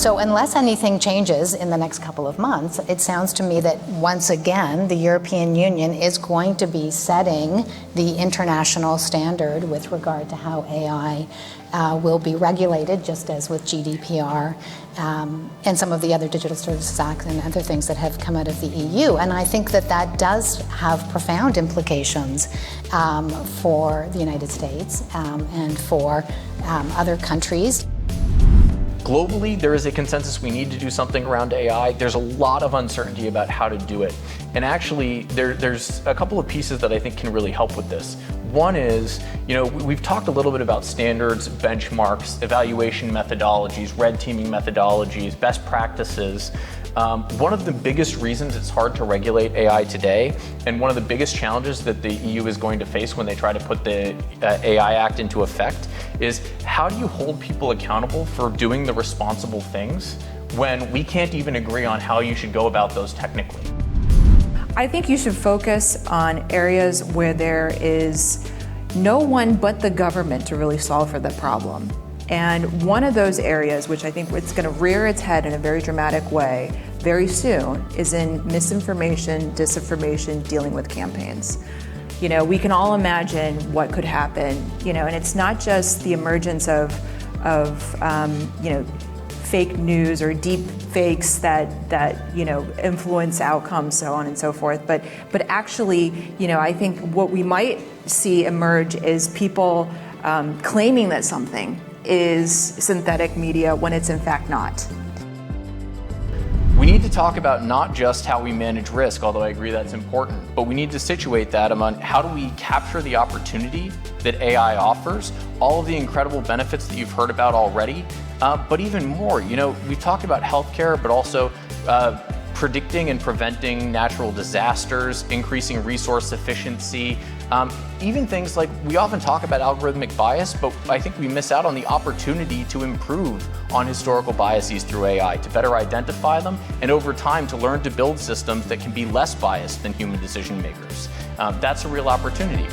So unless anything changes in the next couple of months, it sounds to me that once again, the European Union is going to be setting the international standard with regard to how AI will be regulated, just as with GDPR and some of the other Digital Services Act and other things that have come out of the EU. And I think that that does have profound implications for the United States and for other countries. Globally, there is a consensus we need to do something around AI. There's a lot of uncertainty about how to do it. And actually, there's a couple of pieces that I think can really help with this. One is, we've talked a little bit about standards, benchmarks, evaluation methodologies, red teaming methodologies, best practices. One of the biggest reasons it's hard to regulate AI today, and one of the biggest challenges that the EU is going to face when they try to put the AI Act into effect, is how do you hold people accountable for doing the responsible things when we can't even agree on how you should go about those technically? I think you should focus on areas where there is no one but the government to really solve for the problem. And one of those areas, which I think it's going to rear its head in a very dramatic way very soon, is in misinformation, disinformation, dealing with campaigns. We can all imagine what could happen, and it's not just the emergence of fake news or deep fakes that influence outcomes, so on and so forth. But actually, I think what we might see emerge is people claiming that something is synthetic media when it's in fact not. We need to talk about not just how we manage risk, although I agree that's important, but we need to situate that among how do we capture the opportunity that AI offers, all of the incredible benefits that you've heard about already, but even more. We've talked about healthcare, but also predicting and preventing natural disasters, increasing resource efficiency, even things like, we often talk about algorithmic bias, but I think we miss out on the opportunity to improve on historical biases through AI, to better identify them, and over time to learn to build systems that can be less biased than human decision makers. That's a real opportunity.